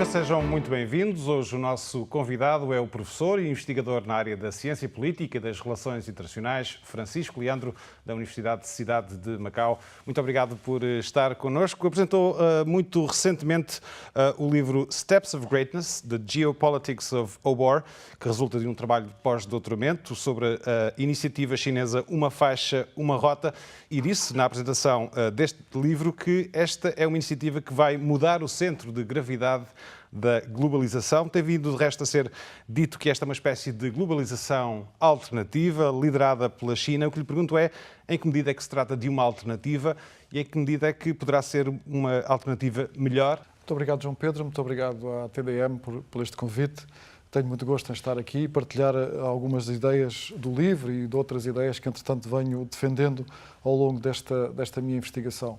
sejam muito bem-vindos. Hoje o nosso convidado é o professor e investigador na área da ciência política e das relações internacionais, Francisco Leandro, da Universidade de Cidade de Macau. Muito obrigado por estar connosco. Apresentou muito recentemente o livro Steps of Greatness, The Geopolitics of War, que resulta de um trabalho de pós-doutoramento sobre a iniciativa chinesa Uma Faixa, Uma Rota, e disse na apresentação deste livro que esta é uma iniciativa que vai mudar o centro de gravidade da globalização. Tem vindo, de resto, a ser dito que esta é uma espécie de globalização alternativa, liderada pela China. O que lhe pergunto é, em que medida é que se trata de uma alternativa e em que medida é que poderá ser uma alternativa melhor? Muito obrigado, João Pedro. Muito obrigado à TDM por este convite. Tenho muito gosto em estar aqui e partilhar algumas ideias do livro e de outras ideias que, entretanto, venho defendendo ao longo desta minha investigação.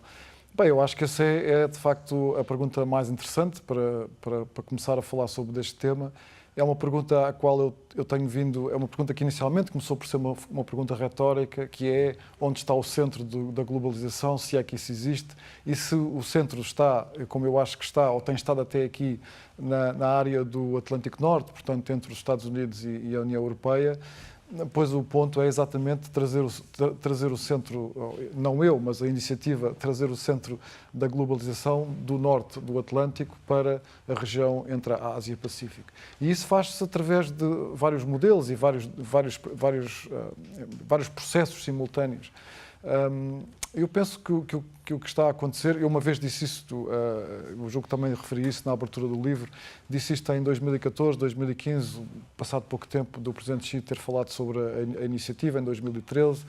Bem, eu acho que essa é de facto a pergunta mais interessante para começar a falar sobre este tema. É uma pergunta à qual eu tenho vindo, é uma pergunta que inicialmente começou por ser uma pergunta retórica, que é onde está o centro da globalização, se é que isso existe, e se o centro está, como eu acho que está, ou tem estado até aqui, na área do Atlântico Norte, portanto entre os Estados Unidos e a União Europeia. Pois o ponto é exatamente trazer o centro, não eu, mas a iniciativa, trazer o centro da globalização do norte do Atlântico para a região entre a Ásia e o Pacífico. E isso faz-se através de vários modelos e vários processos simultâneos. Eu penso que o que está a acontecer, eu uma vez disse isto, eu julgo que também referi isso na abertura do livro, disse isto em 2014, 2015, passado pouco tempo do Presidente Xi ter falado sobre a iniciativa, em 2013,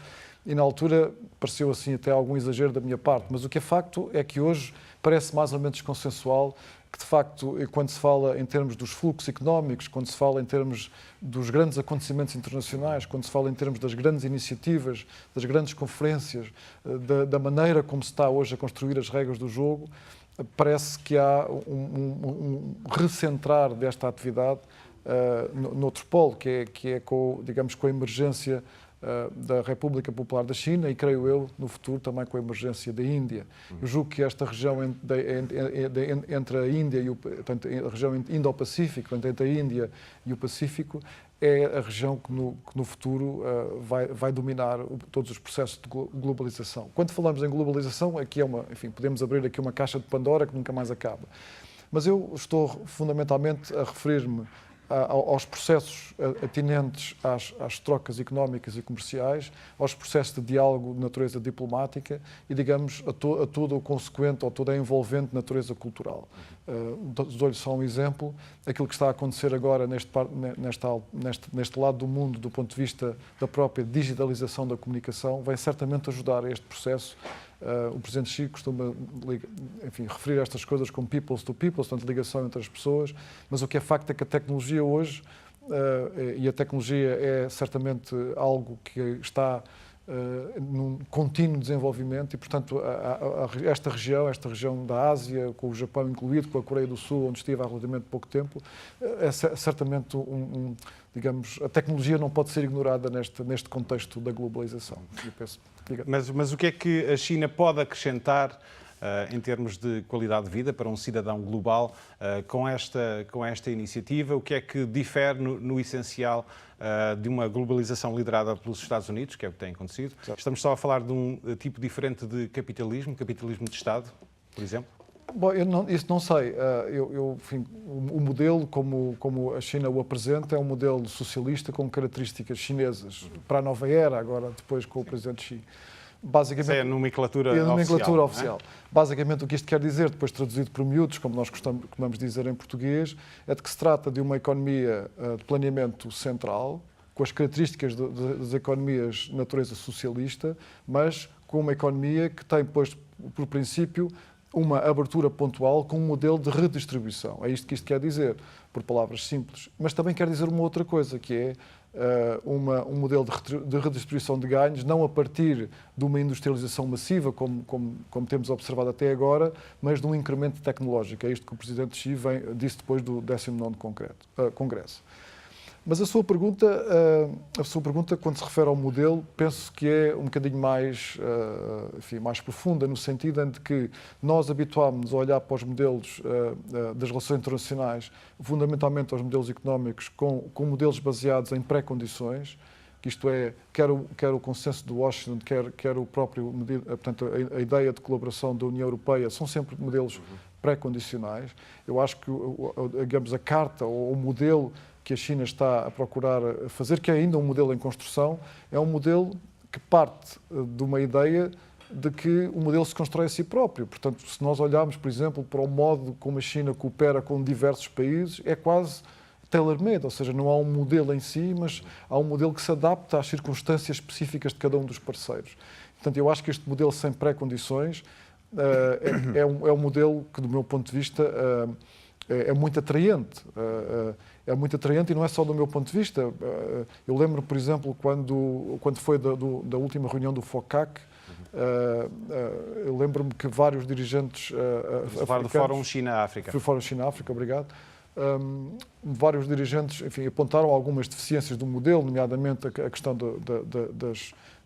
e na altura pareceu assim até algum exagero da minha parte, mas o que é facto é que hoje parece mais ou menos consensual que, de facto, quando se fala em termos dos fluxos económicos, quando se fala em termos dos grandes acontecimentos internacionais, quando se fala em termos das grandes iniciativas, das grandes conferências, da maneira como se está hoje a construir as regras do jogo, parece que há um recentrar desta atividade noutro polo, que é com a emergência da República Popular da China e, creio eu, no futuro também com a emergência da Índia. Eu julgo que esta região entre a Índia e portanto, a região Indo-Pacífico, entre a Índia e o Pacífico, é a região que no futuro vai dominar todos os processos de globalização. Quando falamos em globalização, aqui enfim, podemos abrir aqui uma caixa de Pandora que nunca mais acaba. Mas eu estou fundamentalmente a referir-me aos processos atinentes às trocas económicas e comerciais, aos processos de diálogo de natureza diplomática e, digamos, a todo o consequente ou toda a envolvente natureza cultural. Dou-lhe só um exemplo. Aquilo que está a acontecer agora neste lado do mundo, do ponto de vista da própria digitalização da comunicação, vai certamente ajudar a este processo. O Presidente Xi costuma, enfim, referir estas coisas como peoples to peoples, portanto, ligação entre as pessoas, mas o que é facto é que a tecnologia hoje, e a tecnologia é certamente algo que está num contínuo desenvolvimento e, portanto, esta região da Ásia, com o Japão incluído, com a Coreia do Sul, onde estive há relativamente pouco tempo, é certamente digamos, a tecnologia não pode ser ignorada neste contexto da globalização. Eu penso. Mas o que é que a China pode acrescentar em termos de qualidade de vida para um cidadão global com esta iniciativa? O que é que difere no essencial de uma globalização liderada pelos Estados Unidos, que é o que tem acontecido? Estamos só a falar de um tipo diferente de capitalismo de Estado, por exemplo? Bom, isso não sei. Enfim, o modelo, como a China o apresenta, é um modelo socialista com características chinesas para a nova era, agora depois com o Presidente Xi. Basicamente, é a nomenclatura oficial. Basicamente, o que isto quer dizer, depois traduzido por miúdos, como nós costumamos dizer em português, é de que se trata de uma economia de planeamento central, com as características das economias de natureza socialista, mas com uma economia que tem, pois, por princípio, uma abertura pontual com um modelo de redistribuição. É isto que isto quer dizer, por palavras simples. Mas também quer dizer uma outra coisa, que é um modelo de redistribuição de ganhos, não a partir de uma industrialização massiva, como temos observado até agora, mas de um incremento tecnológico. É isto que o Presidente Xi disse depois do 19º Congresso. Mas a sua pergunta, quando se refere ao modelo, penso que é um bocadinho mais, mais profunda, no sentido em que nós habituámos-nos a olhar para os modelos das relações internacionais, fundamentalmente aos modelos económicos, com modelos baseados em pré-condições, que isto é, quer o consenso de Washington, quer o próprio, portanto, a ideia de colaboração da União Europeia, são sempre modelos pré-condicionais. Eu acho que, digamos, a carta ou o modelo que a China está a procurar fazer, que é ainda um modelo em construção, é um modelo que parte de uma ideia de que o modelo se constrói a si próprio. Portanto, se nós olharmos, por exemplo, para o modo como a China coopera com diversos países, é quase tailor-made, ou seja, não há um modelo em si, mas há um modelo que se adapta às circunstâncias específicas de cada um dos parceiros. Portanto, eu acho que este modelo sem pré-condições é um modelo que, do meu ponto de vista, é muito atraente. É muito atraente e não é só do meu ponto de vista. Eu lembro, por exemplo, quando foi da última reunião do FOCAC, eu lembro-me que vários dirigentes africanos... falar do Fórum China-África. Foi o Fórum China-África, obrigado. Vários dirigentes, enfim, apontaram algumas deficiências do modelo, nomeadamente a questão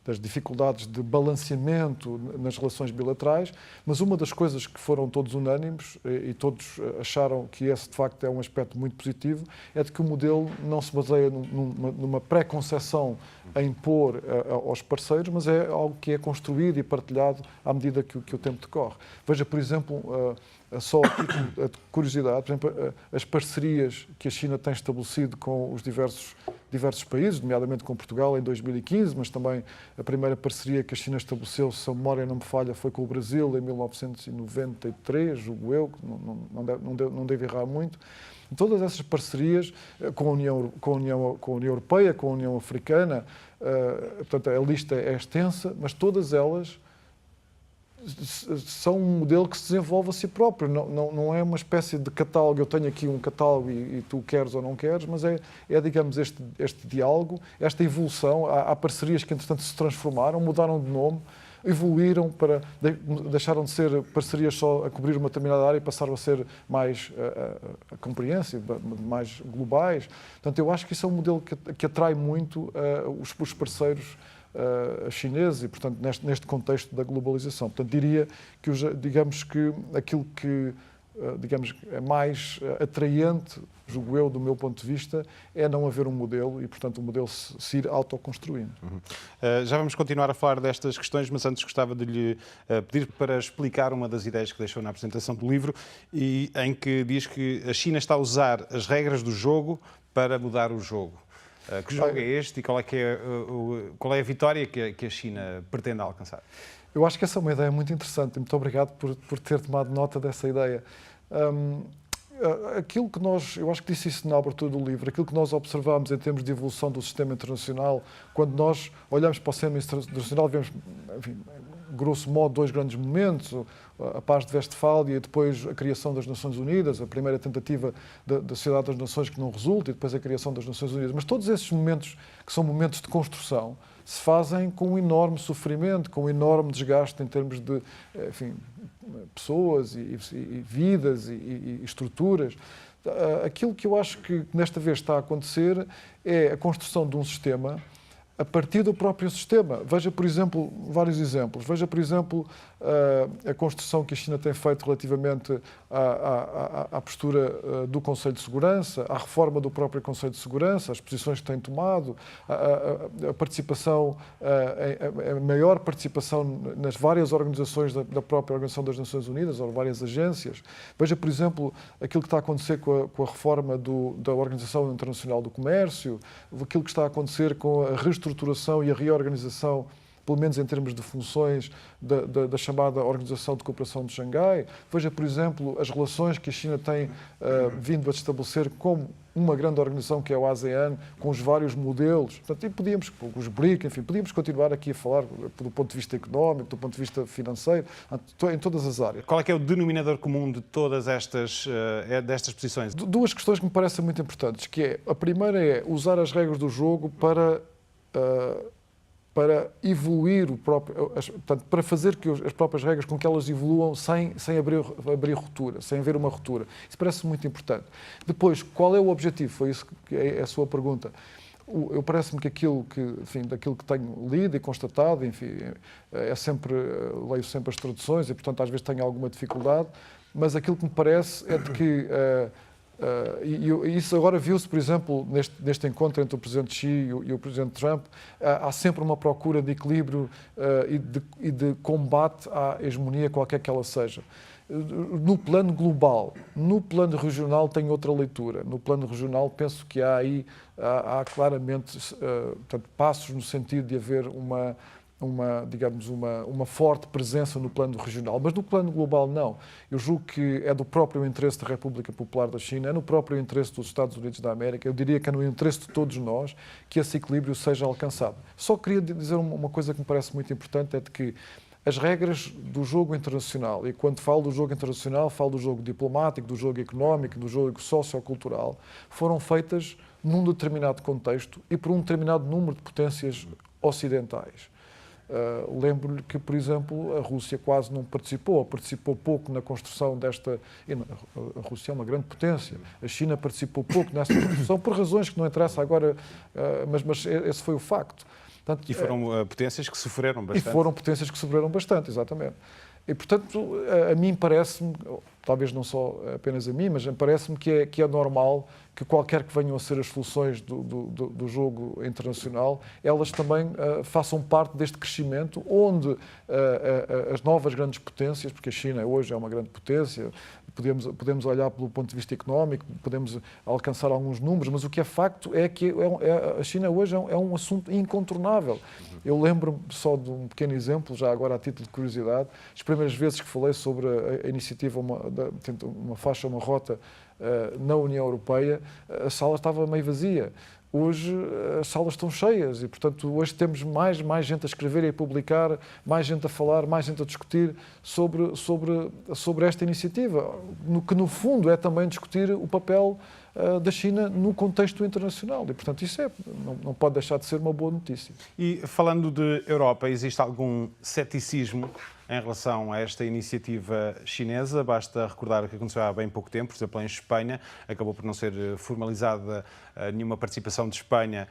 das dificuldades de balanceamento nas relações bilaterais, mas uma das coisas que foram todos unânimes e todos acharam que esse, de facto, é um aspecto muito positivo, é de que o modelo não se baseia numa pré-conceção a impor aos parceiros, mas é algo que é construído e partilhado à medida que o tempo decorre. Veja, por exemplo, só a título de curiosidade, por exemplo, as parcerias que a China tem estabelecido com os diversos países, nomeadamente com Portugal em 2015, mas também a primeira parceria que a China estabeleceu, se a memória não me falha, foi com o Brasil em 1993, julgo eu, não deve errar muito. Todas essas parcerias com a União Europeia, com a União Africana, portanto, a lista é extensa, mas todas elas são um modelo que se desenvolve a si próprio. Não é uma espécie de catálogo, eu tenho aqui um catálogo e tu queres ou não queres, mas digamos, este diálogo, esta evolução. Há parcerias que, entretanto, se transformaram, mudaram de nome, evoluíram, deixaram de ser parcerias só a cobrir uma determinada área e passaram a ser mais comprehensive, mais globais. Portanto, eu acho que isso é um modelo que atrai muito os parceiros chineses e, portanto, neste contexto da globalização. Portanto, diria que, digamos que aquilo que é mais atraente, julgo eu, do meu ponto de vista, é não haver um modelo e, portanto, o modelo se ir autoconstruindo. Já vamos continuar a falar destas questões, mas antes gostava de lhe pedir para explicar uma das ideias que deixou na apresentação do livro e em que diz que a China está a usar as regras do jogo para mudar o jogo. Que jogo é este e qual é a vitória que a China pretende alcançar? Eu acho que essa é uma ideia muito interessante e muito obrigado por ter tomado nota dessa ideia. Aquilo que eu acho que disse isso na abertura do livro, aquilo que nós observamos em termos de evolução do sistema internacional, quando nós olhamos para o sistema internacional, vemos, enfim, grosso modo, dois grandes momentos, a Paz de Westfália e depois a criação das Nações Unidas, a primeira tentativa da Sociedade das Nações que não resulta e depois a criação das Nações Unidas. Mas todos esses momentos, que são momentos de construção, se fazem com um enorme sofrimento, com um enorme desgaste em termos de, enfim, pessoas e vidas e estruturas. Aquilo que eu acho que nesta vez está a acontecer é a construção de um sistema a partir do próprio sistema. Veja, por exemplo, vários exemplos. Veja, por exemplo, a construção que a China tem feito relativamente à postura do Conselho de Segurança, à reforma do próprio Conselho de Segurança, as posições que tem tomado, a participação, a maior participação nas várias organizações da própria Organização das Nações Unidas, ou várias agências. Veja, por exemplo, aquilo que está a acontecer com a reforma da Organização Internacional do Comércio, aquilo que está a acontecer com a reestruturação e a reorganização, pelo menos em termos de funções, da chamada Organização de Cooperação de Xangai. Veja, por exemplo, as relações que a China tem vindo a estabelecer com uma grande organização que é o ASEAN, com os vários modelos. Portanto, e podíamos, os BRIC, enfim, podíamos continuar aqui a falar do ponto de vista económico, do ponto de vista financeiro, em todas as áreas. Qual é que é o denominador comum de todas destas posições? Duas questões que me parecem muito importantes, que é, a primeira é usar as regras do jogo para para evoluir portanto, para fazer que as próprias regras com que elas evoluam sem abrir ruptura, sem haver uma ruptura. Isso parece muito importante. Depois, qual é o objetivo? Foi isso que é a sua pergunta. Eu parece-me que daquilo que tenho lido e constatado, enfim, leio sempre as traduções e, portanto, às vezes tenho alguma dificuldade, mas aquilo que me parece é de que e isso agora viu-se, por exemplo, neste encontro entre o Presidente Xi e o Presidente Trump, há sempre uma procura de equilíbrio e de combate à hegemonia, qualquer que ela seja. No plano global, no plano regional tem outra leitura. No plano regional penso que há claramente portanto, passos no sentido de haver uma forte presença no plano regional, mas no plano global não. Eu julgo que é do próprio interesse da República Popular da China, é no próprio interesse dos Estados Unidos da América, eu diria que é no interesse de todos nós que esse equilíbrio seja alcançado. Só queria dizer uma coisa que me parece muito importante, é de que as regras do jogo internacional, e quando falo do jogo internacional, falo do jogo diplomático, do jogo económico, do jogo sociocultural, foram feitas num determinado contexto e por um determinado número de potências ocidentais. Lembro-lhe que, por exemplo, a Rússia quase não participou, ou participou pouco na construção desta... A Rússia é uma grande potência. A China participou pouco nessa construção, por razões que não interessa agora, mas esse foi o facto. Portanto, e foram potências que sofreram bastante. E foram potências que sofreram bastante, exatamente. E, portanto, a mim parece-me, talvez não só apenas a mim, mas parece-me que é normal que qualquer que venham a ser as soluções do jogo internacional, elas também façam parte deste crescimento, onde as novas grandes potências, porque a China hoje é uma grande potência, podemos olhar pelo ponto de vista económico, podemos alcançar alguns números, mas o que é facto é que a China hoje é um assunto incontornável. Eu lembro-me só de um pequeno exemplo, já agora a título de curiosidade, as primeiras vezes que falei sobre a iniciativa, uma faixa, uma rota na União Europeia, a sala estava meio vazia. Hoje as salas estão cheias e, portanto, hoje temos mais gente a escrever e a publicar, mais gente a falar, mais gente a discutir sobre esta iniciativa, que no fundo é também discutir o papel da China no contexto internacional e, portanto, isso não pode deixar de ser uma boa notícia. E falando de Europa, existe algum ceticismo em relação a esta iniciativa chinesa? Basta recordar o que aconteceu há bem pouco tempo, por exemplo, em Espanha, acabou por não ser formalizada nenhuma participação de Espanha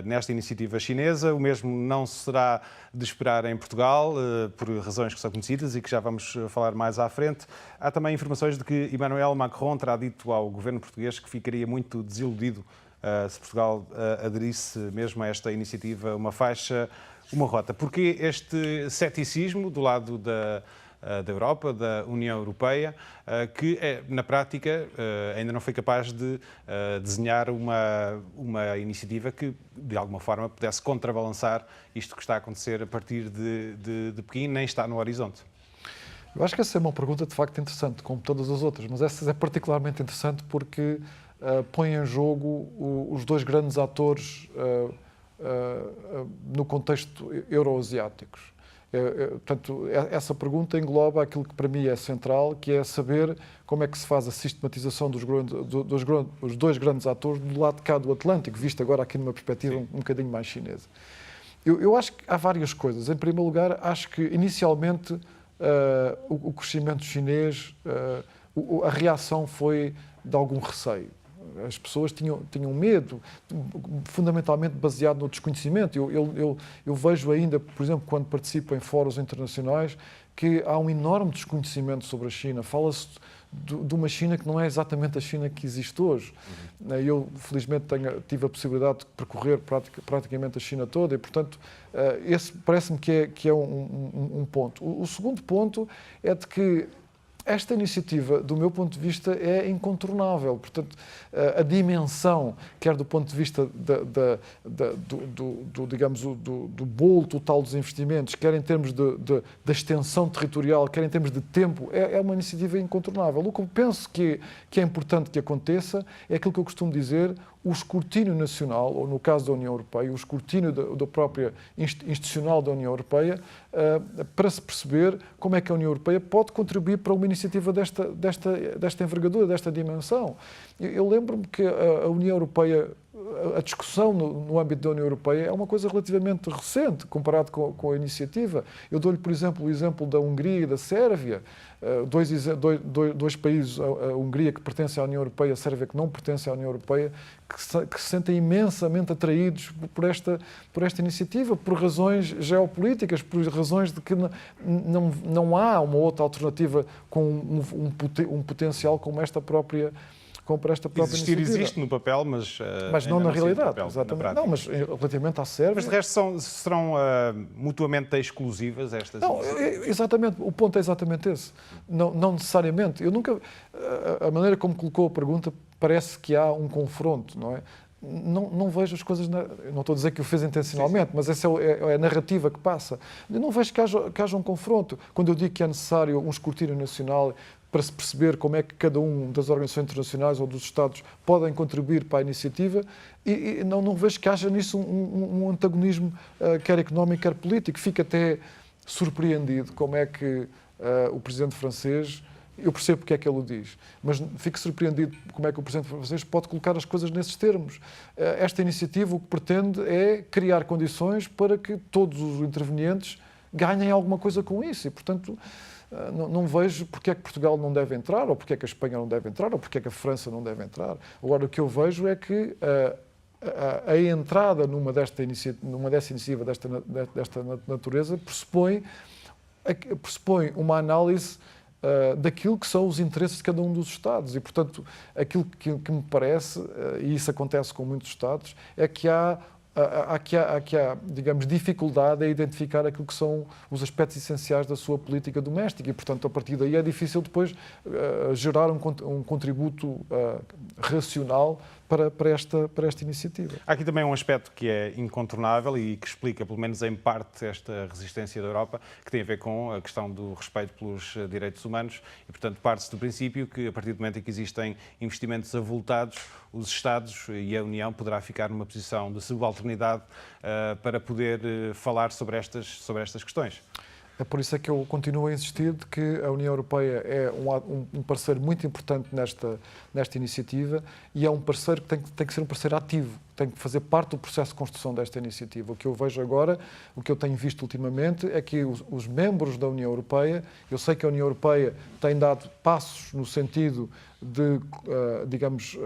nesta iniciativa chinesa. O mesmo não será de esperar em Portugal, por razões que são conhecidas e que já vamos falar mais à frente. Há também informações de que Emmanuel Macron terá dito ao governo português que ficaria muito desiludido se Portugal aderisse mesmo a esta iniciativa, uma faixa, uma rota. Porquê este ceticismo do lado da Europa, da União Europeia, que na prática ainda não foi capaz de desenhar uma iniciativa que de alguma forma pudesse contrabalançar isto que está a acontecer a partir de Pequim, nem está no horizonte? Eu acho que essa é uma pergunta de facto interessante, como todas as outras, mas essa é particularmente interessante porque põe em jogo os dois grandes atores no contexto euroasiáticos. Portanto, essa pergunta engloba aquilo que para mim é central, que é saber como é que se faz a sistematização dos dois grandes atores do lado de cá do Atlântico, visto agora aqui numa perspectiva um bocadinho mais chinesa. Eu acho que há várias coisas. Em primeiro lugar, acho que inicialmente o crescimento chinês, a reação foi de algum receio. As pessoas tinham medo, fundamentalmente baseado no desconhecimento. Eu vejo ainda, por exemplo, quando participo em fóruns internacionais, que há um enorme desconhecimento sobre a China. Fala-se de uma China que não é exatamente a China que existe hoje. Eu, felizmente, tive a possibilidade de percorrer praticamente a China toda e, portanto, esse parece-me que é um ponto. O segundo ponto é de que esta iniciativa, do meu ponto de vista, é incontornável. Portanto, a dimensão, quer do ponto de vista do bolo total dos investimentos, quer em termos da extensão territorial, quer em termos de tempo, é uma iniciativa incontornável. O que eu penso que é importante que aconteça é aquilo que eu costumo dizer, o escrutínio nacional, ou no caso da União Europeia, o escrutínio da própria institucional da União Europeia, para se perceber como é que a União Europeia pode contribuir para uma iniciativa desta envergadura, desta dimensão. Eu lembro-me que a União Europeia, a discussão no âmbito da União Europeia é uma coisa relativamente recente, comparado com a iniciativa. Eu dou-lhe, por exemplo, o exemplo da Hungria e da Sérvia, dois países, a Hungria que pertence à União Europeia, a Sérvia que não pertence à União Europeia, que se sentem imensamente atraídos por esta iniciativa, por razões geopolíticas, por razões de que não há uma outra alternativa com um potencial como esta própria Existir iniciativa. existe no papel, mas não na realidade, papel, exatamente. Não, mas relativamente à Sérvia... Mas de resto serão mutuamente exclusivas estas iniciativas? Exatamente, o ponto é exatamente esse. Não necessariamente. A maneira como colocou a pergunta parece que há um confronto, não é? Não vejo as coisas... Eu não estou a dizer que o fez intencionalmente, mas essa é a narrativa que passa. Eu não vejo que haja um confronto. Quando eu digo que é necessário um escrutínio nacional para se perceber como é que cada um das organizações internacionais ou dos Estados podem contribuir para a iniciativa, e não vejo que haja nisso um antagonismo, quer económico, quer político. Fico até surpreendido como é que o presidente francês... Eu percebo porque é que ele o diz, mas fico surpreendido como é que o presidente francês pode colocar as coisas nesses termos. Esta iniciativa o que pretende é criar condições para que todos os intervenientes ganhem alguma coisa com isso e, portanto, não vejo porque é que Portugal não deve entrar, ou porque é que a Espanha não deve entrar, ou porque é que a França não deve entrar. Agora, o que eu vejo é que a entrada numa dessa iniciativa desta natureza pressupõe uma análise daquilo que são os interesses de cada um dos Estados. E, portanto, aquilo que me parece, e isso acontece com muitos Estados, é que há, digamos, dificuldade em identificar aquilo que são os aspectos essenciais da sua política doméstica. E, portanto, a partir daí é difícil depois gerar um contributo racional para esta iniciativa. Há aqui também um aspecto que é incontornável e que explica, pelo menos em parte, esta resistência da Europa, que tem a ver com a questão do respeito pelos direitos humanos e, portanto, parte-se do princípio que, a partir do momento em que existem investimentos avultados, os Estados e a União poderá ficar numa posição de subalternidade para poder falar sobre estas questões. É por isso é que eu continuo a insistir de que a União Europeia é um parceiro muito importante nesta iniciativa e é um parceiro que tem que ser um parceiro ativo, tem que fazer parte do processo de construção desta iniciativa. O que eu vejo agora, o que eu tenho visto ultimamente, é que os membros da União Europeia, eu sei que a União Europeia tem dado passos no sentido de, digamos,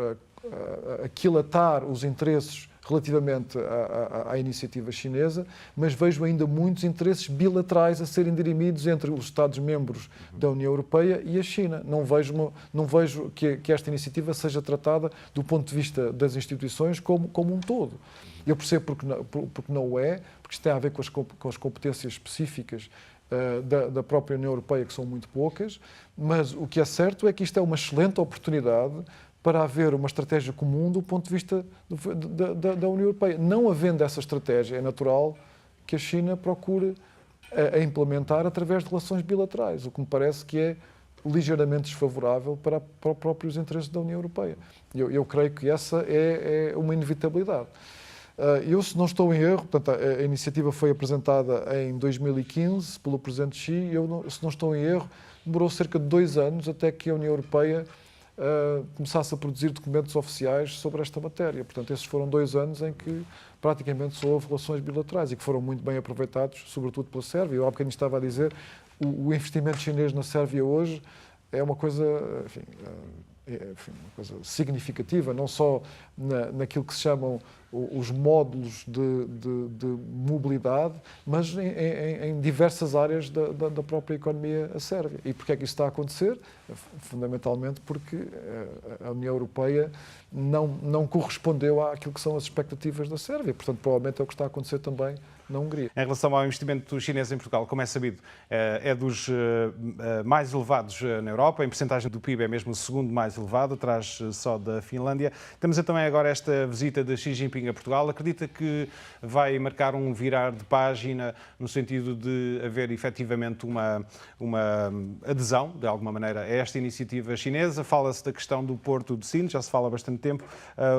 aquilatar os interesses relativamente à iniciativa chinesa, mas vejo ainda muitos interesses bilaterais a serem dirimidos entre os Estados-membros da União Europeia e a China. Não vejo que esta iniciativa seja tratada do ponto de vista das instituições como um todo. Eu percebo porque não o é, porque isto tem a ver com as competências específicas da própria União Europeia, que são muito poucas, mas o que é certo é que isto é uma excelente oportunidade para haver uma estratégia comum do ponto de vista da União Europeia. Não havendo essa estratégia, é natural que a China procure a implementar através de relações bilaterais, o que me parece que é ligeiramente desfavorável para os próprios interesses da União Europeia. Eu creio que essa é uma inevitabilidade. Eu, se não estou em erro, portanto, a iniciativa foi apresentada em 2015 pelo Presidente Xi, e se não estou em erro, demorou cerca de 2 anos até que a União Europeia começasse a produzir documentos oficiais sobre esta matéria. Portanto, esses foram 2 anos em que praticamente só houve relações bilaterais e que foram muito bem aproveitados, sobretudo pela Sérvia. Eu há bocadinho estava a dizer, o investimento chinês na Sérvia hoje é uma coisa, uma coisa significativa, não só naquilo que se chamam os módulos de mobilidade, mas em diversas áreas da própria economia sérvia. E porquê é que isso está a acontecer? Fundamentalmente porque a União Europeia não correspondeu àquilo que são as expectativas da Sérvia. Portanto, provavelmente é o que está a acontecer também na Hungria. Em relação ao investimento chinês em Portugal, como é sabido, é dos mais elevados na Europa, em percentagem do PIB é mesmo o segundo mais elevado, atrás só da Finlândia. Temos também agora esta visita de Xi Jinping a Portugal. Acredita que vai marcar um virar de página no sentido de haver efetivamente uma adesão, de alguma maneira, a esta iniciativa chinesa? Fala-se da questão do Porto de Sines, já se fala há bastante tempo.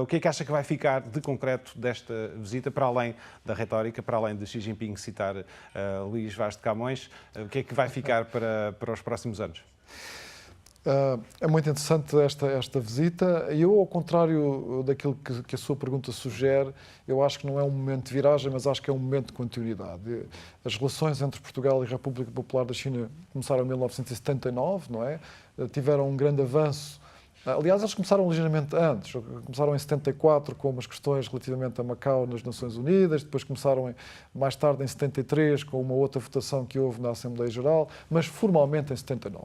O que é que acha que vai ficar de concreto desta visita, para além da retórica, para além de Xi Jinping citar Luís Vaz de Camões? O que é que vai ficar para os próximos anos? É muito interessante esta visita. Eu, ao contrário daquilo que a sua pergunta sugere, eu acho que não é um momento de viragem, mas acho que é um momento de continuidade. As relações entre Portugal e a República Popular da China começaram em 1979, não é? Tiveram um grande avanço. Aliás, eles começaram ligeiramente antes. Começaram em 74 com umas questões relativamente a Macau nas Nações Unidas, depois começaram mais tarde em 73 com uma outra votação que houve na Assembleia Geral, mas formalmente em 79.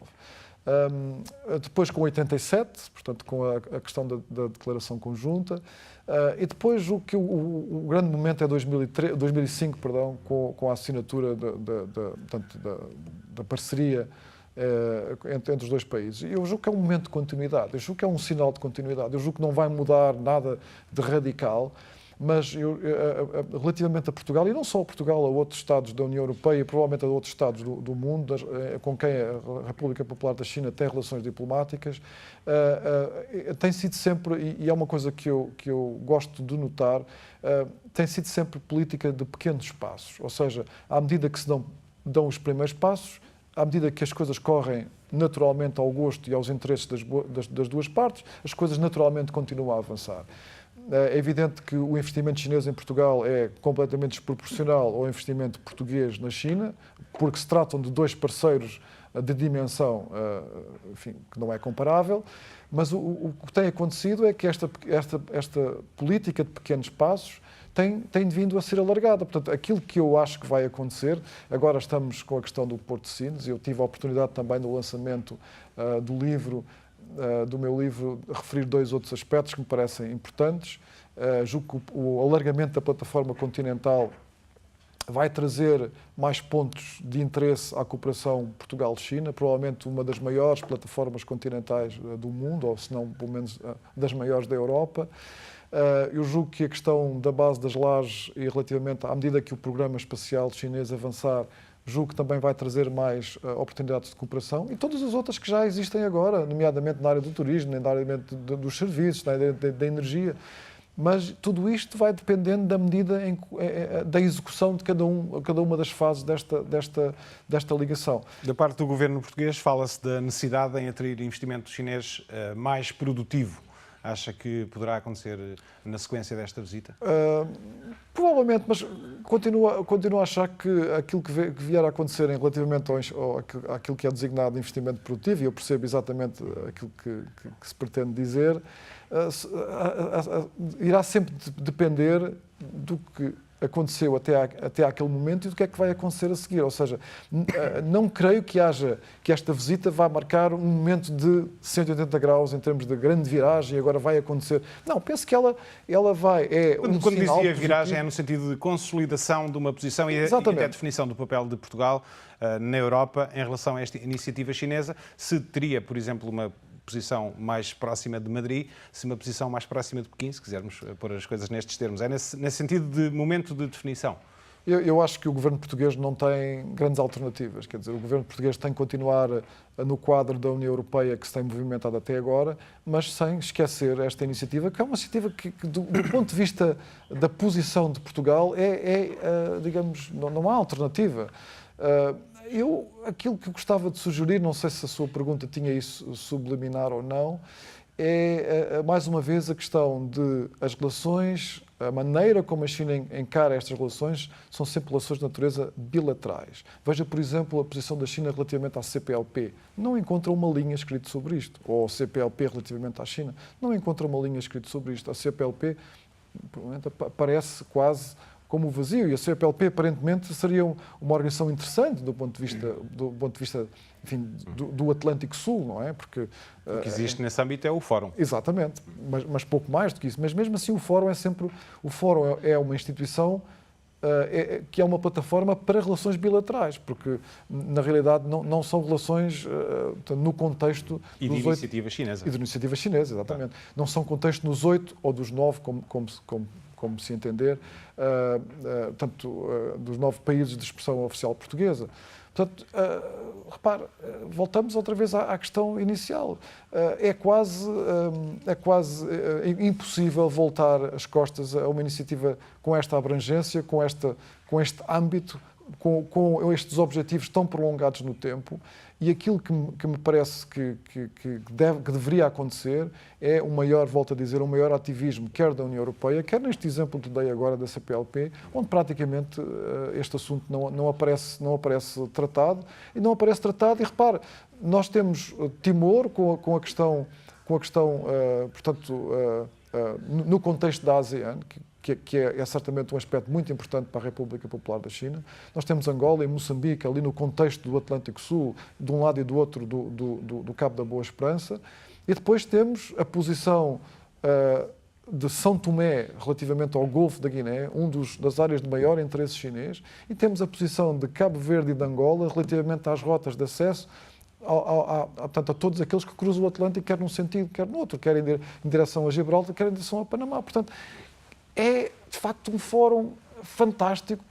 Depois com 87, portanto com a questão da declaração conjunta, e depois o grande momento é 2005, perdão, com a assinatura da parceria entre os dois países. Eu julgo que é um momento de continuidade, eu julgo que é um sinal de continuidade, eu julgo que não vai mudar nada de radical, mas relativamente a Portugal, e não só a Portugal, a outros Estados da União Europeia e provavelmente a outros Estados do mundo, com quem a República Popular da China tem relações diplomáticas, tem sido sempre, e é uma coisa que eu gosto de notar, tem sido sempre política de pequenos passos, ou seja, à medida que se dão os primeiros passos, à medida que as coisas correm naturalmente ao gosto e aos interesses das duas partes, as coisas naturalmente continuam a avançar. É evidente que o investimento chinês em Portugal é completamente desproporcional ao investimento português na China, porque se tratam de dois parceiros de dimensão, enfim, que não é comparável, mas o que tem acontecido é que esta política de pequenos passos tem vindo a ser alargada. Portanto, aquilo que eu acho que vai acontecer, agora estamos com a questão do Porto de Sines, eu tive a oportunidade também no lançamento do meu livro, referir dois outros aspectos que me parecem importantes. Julgo que o alargamento da plataforma continental vai trazer mais pontos de interesse à cooperação Portugal-China, provavelmente uma das maiores plataformas continentais do mundo, ou se não, pelo menos, das maiores da Europa. Eu julgo que a questão da base das lajes e relativamente à medida que o programa espacial chinês avançar, julgo que também vai trazer mais oportunidades de cooperação e todas as outras que já existem agora, nomeadamente na área do turismo, na área dos serviços, na área da energia. Mas tudo isto vai dependendo da medida da execução de cada uma das fases desta ligação. Da parte do governo português, fala-se da necessidade em atrair investimento chinês mais produtivo. Acha que poderá acontecer na sequência desta visita? Provavelmente, mas continuo a achar que aquilo que vier a acontecer relativamente àquilo que é designado investimento produtivo, e eu percebo exatamente aquilo que se pretende dizer, irá sempre depender do que aconteceu até àquele momento e do que é que vai acontecer a seguir. Ou seja, não creio que esta visita vá marcar um momento de 180 graus em termos de grande viragem e agora vai acontecer. Não, penso que ela vai... Quando dizia viragem é no sentido de consolidação de uma posição e até definição do papel de Portugal na Europa em relação a esta iniciativa chinesa. Se teria, por exemplo, uma posição mais próxima de Madrid, se uma posição mais próxima de Pequim, se quisermos pôr as coisas nestes termos. É nesse sentido de momento de definição? Eu acho que o governo português não tem grandes alternativas. Quer dizer, o governo português tem que continuar no quadro da União Europeia que se tem movimentado até agora, mas sem esquecer esta iniciativa, que é uma iniciativa que do ponto de vista da posição de Portugal, digamos, não há alternativa. Aquilo que gostava de sugerir, não sei se a sua pergunta tinha isso subliminar ou não, é, mais uma vez, a questão de as relações, a maneira como a China encara estas relações, são sempre relações de natureza bilaterais. Veja, por exemplo, a posição da China relativamente à CPLP. Não encontra uma linha escrita sobre isto. Ou ao CPLP relativamente à China. Não encontra uma linha escrita sobre isto. A CPLP, provavelmente, parece quase como vazio, e a CPLP aparentemente seria uma organização interessante do ponto de vista enfim, do Atlântico Sul, não é? Porque o que existe nesse âmbito é o Fórum. Exatamente, mas pouco mais do que isso. Mas mesmo assim o Fórum é uma instituição que é uma plataforma para relações bilaterais, porque na realidade não são relações no contexto e de iniciativa chinesa. E de iniciativa chinesa, exatamente. Tá. Não são contexto nos 8 ou dos 9, como se entender, tanto dos 9 países de expressão oficial portuguesa. Portanto, repare, voltamos outra vez à questão inicial. É quase impossível voltar as costas a uma iniciativa com esta abrangência, com este âmbito, com estes objetivos tão prolongados no tempo, e aquilo que me parece que deveria acontecer é um maior, volto a dizer, um maior ativismo, quer da União Europeia, quer neste exemplo que dei agora da CPLP, onde praticamente este assunto não aparece tratado, e repare, nós temos Timor com a questão portanto, no contexto da ASEAN, que é certamente um aspecto muito importante para a República Popular da China. Nós temos Angola e Moçambique ali no contexto do Atlântico Sul, de um lado e do outro do Cabo da Boa Esperança. E depois temos a posição de São Tomé relativamente ao Golfo da Guiné, das áreas de maior interesse chinês, e temos a posição de Cabo Verde e de Angola relativamente às rotas de acesso portanto, a todos aqueles que cruzam o Atlântico, quer num sentido, quer no outro, quer em direção a Gibraltar, quer em direção a Panamá. Portanto, é, de facto, um fórum fantástico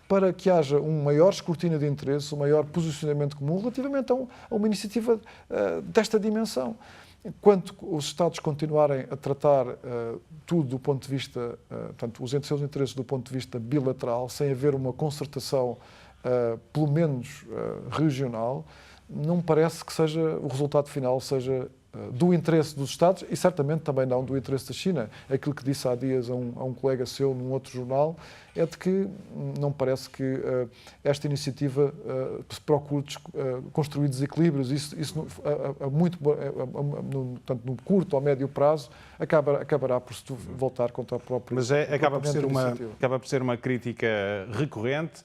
para que haja um maior escrutínio de interesse, um maior posicionamento comum relativamente a uma iniciativa desta dimensão. Enquanto os Estados continuarem a tratar tudo do ponto de vista, portanto, os seus interesses do ponto de vista bilateral, sem haver uma concertação, pelo menos regional, não me parece que o resultado final seja do interesse dos Estados e certamente também não do interesse da China. Aquilo que disse há dias a um colega seu num outro jornal é de que não parece que esta iniciativa procure construir desequilíbrios. Isso portanto, no curto ou médio prazo acabará por se voltar contra a própria. Mas acaba por ser uma crítica recorrente.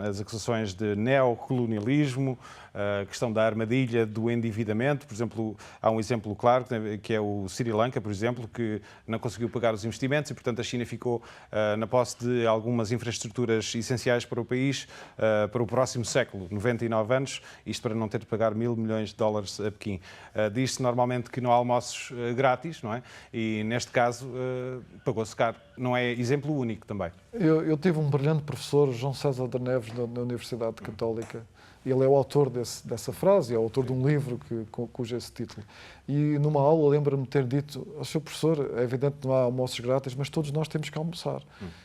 As acusações de neocolonialismo, a questão da armadilha do endividamento. Por exemplo, há um exemplo claro, que é o Sri Lanka, por exemplo, que não conseguiu pagar os investimentos e, portanto, a China ficou na posse de algumas infraestruturas essenciais para o país para o próximo século, 99 anos, isto para não ter de pagar $1.000 milhões a Pequim. Diz-se normalmente que não há almoços grátis, não é? E, neste caso, pagou-se caro. Não é exemplo único também. Eu tive um brilhante professor, João César de Neves, na Universidade Católica. Ele é o autor dessa frase, é o autor de um livro cujo é esse título. E numa aula lembro-me de ter dito: Sr. professor, é evidente que não há almoços grátis, mas todos nós temos que almoçar.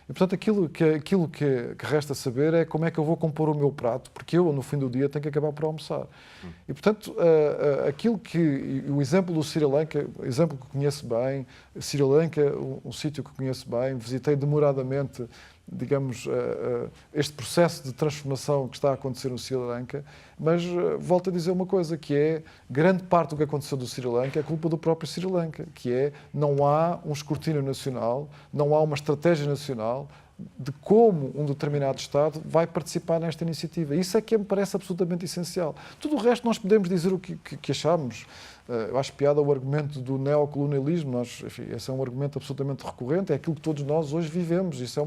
E, portanto, aquilo que resta saber é como é que eu vou compor o meu prato, porque eu, no fim do dia, tenho que acabar por almoçar. E, portanto, o exemplo do Sri Lanka, exemplo que conheço bem, Sri Lanka, um sítio que conheço bem, visitei demoradamente, digamos, este processo de transformação que está a acontecer no Sri Lanka, mas volto a dizer uma coisa, que é, grande parte do que aconteceu do Sri Lanka é culpa do próprio Sri Lanka, que é, não há um escrutínio nacional, não há uma estratégia nacional de como um determinado Estado vai participar nesta iniciativa. Isso é que me parece absolutamente essencial. Tudo o resto nós podemos dizer o que achamos. Eu acho piada o argumento do neocolonialismo. Enfim, esse é um argumento absolutamente recorrente, é aquilo que todos nós hoje vivemos. Isso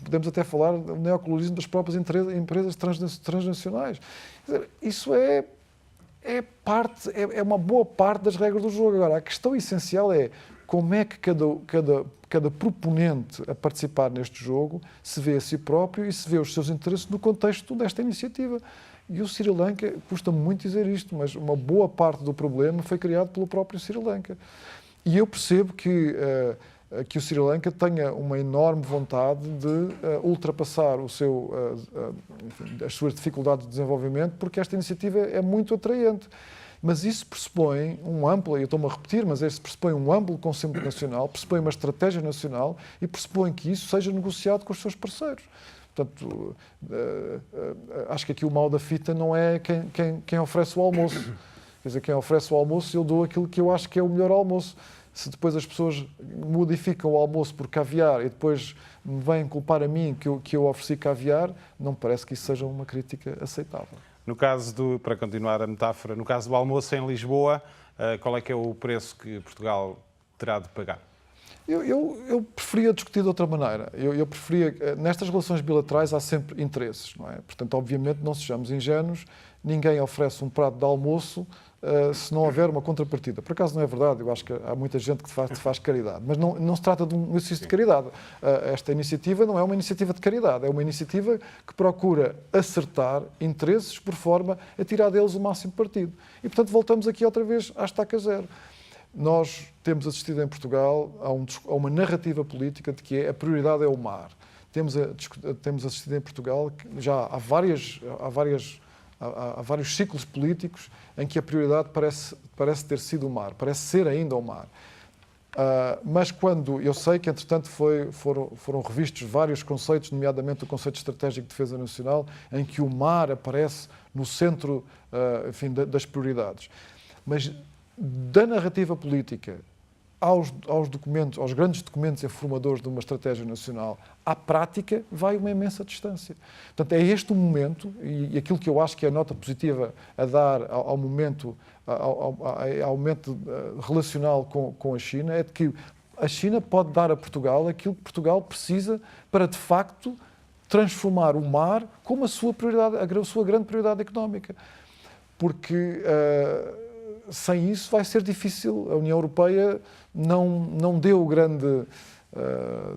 podemos até falar do neocolonialismo das próprias empresas transnacionais. Quer dizer, isso é uma boa parte das regras do jogo. Agora, a questão essencial é como é que cada proponente a participar neste jogo se vê a si próprio e se vê os seus interesses no contexto desta iniciativa. E o Sri Lanka, custa-me muito dizer isto, mas uma boa parte do problema foi criado pelo próprio Sri Lanka. E eu percebo que o Sri Lanka tenha uma enorme vontade de ultrapassar as suas dificuldades de desenvolvimento, porque esta iniciativa é muito atraente. Mas isso pressupõe eu estou-me a repetir, mas isso pressupõe um amplo consenso nacional, pressupõe uma estratégia nacional e pressupõe que isso seja negociado com os seus parceiros. Portanto, acho que aqui o mal da fita não é quem oferece o almoço. Quer dizer, quem oferece o almoço, eu dou aquilo que eu acho que é o melhor almoço. Se depois as pessoas modificam o almoço por caviar e depois me vêm culpar a mim que eu ofereci caviar, não me parece que isso seja uma crítica aceitável. No caso para continuar a metáfora, no caso do almoço em Lisboa, qual é que é o preço que Portugal terá de pagar? Eu preferia discutir de outra maneira. Eu preferia... Nestas relações bilaterais há sempre interesses, não é? Portanto, obviamente, não sejamos ingênuos, ninguém oferece um prato de almoço se não houver uma contrapartida. Por acaso não é verdade, eu acho que há muita gente que faz caridade, mas não se trata de um exercício de caridade. Esta iniciativa não é uma iniciativa de caridade, é uma iniciativa que procura acertar interesses por forma a tirar deles o máximo partido. E, portanto, voltamos aqui outra vez à estaca zero. Nós temos assistido em Portugal a uma narrativa política de que a prioridade é o mar. temos assistido em Portugal que já há vários ciclos políticos em que a prioridade parece ter sido o mar, parece ser ainda o mar. Mas quando eu sei que, entretanto, foram revistos vários conceitos, nomeadamente o conceito estratégico de defesa nacional, em que o mar aparece no centro, enfim, das prioridades. Mas da narrativa política aos grandes documentos informadores de uma estratégia nacional, à prática, vai uma imensa distância. Portanto, é este o momento, e aquilo que eu acho que é a nota positiva a dar ao momento relacional com a China, é de que a China pode dar a Portugal aquilo que Portugal precisa para, de facto, transformar o mar como a sua grande prioridade económica. Porque sem isso vai ser difícil. A União Europeia não deu grande,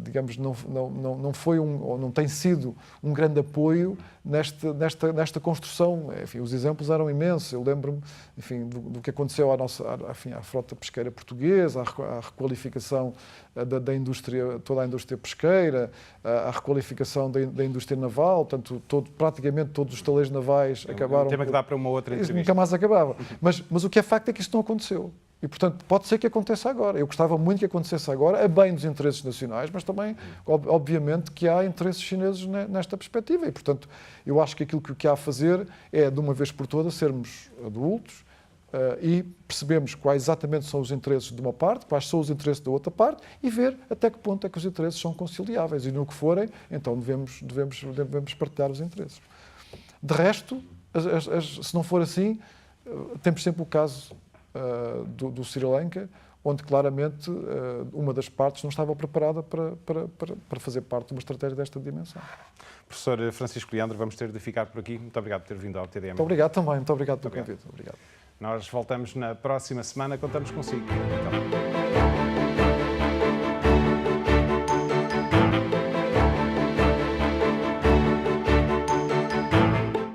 digamos, não foi ou não tem sido um grande apoio nesta construção. Enfim, os exemplos eram imensos. Eu lembro-me, enfim, do que aconteceu à frota pesqueira portuguesa, à requalificação da indústria, toda a indústria pesqueira, à requalificação da indústria naval. Portanto, praticamente todos os estaleiros navais acabaram. Um tema que dá para uma outra entrevista. Isso nunca mais acabava. Mas o que é facto é que isto não aconteceu. E, portanto, pode ser que aconteça agora. Eu gostava muito que acontecesse agora, a bem dos interesses nacionais, mas também, obviamente, que há interesses chineses nesta perspectiva. E, portanto, eu acho que aquilo que há a fazer é, de uma vez por todas, sermos adultos e percebemos quais exatamente são os interesses de uma parte, quais são os interesses da outra parte e ver até que ponto é que os interesses são conciliáveis. E, no que forem, então devemos partilhar os interesses. De resto, se não for assim, temos sempre o caso do Sri Lanka, onde claramente uma das partes não estava preparada para fazer parte de uma estratégia desta dimensão. Professor Francisco Leandro, vamos ter de ficar por aqui. Muito obrigado por ter vindo ao TDM. Muito obrigado também, muito obrigado pelo convite. Obrigado. Nós voltamos na próxima semana, contamos consigo. Então.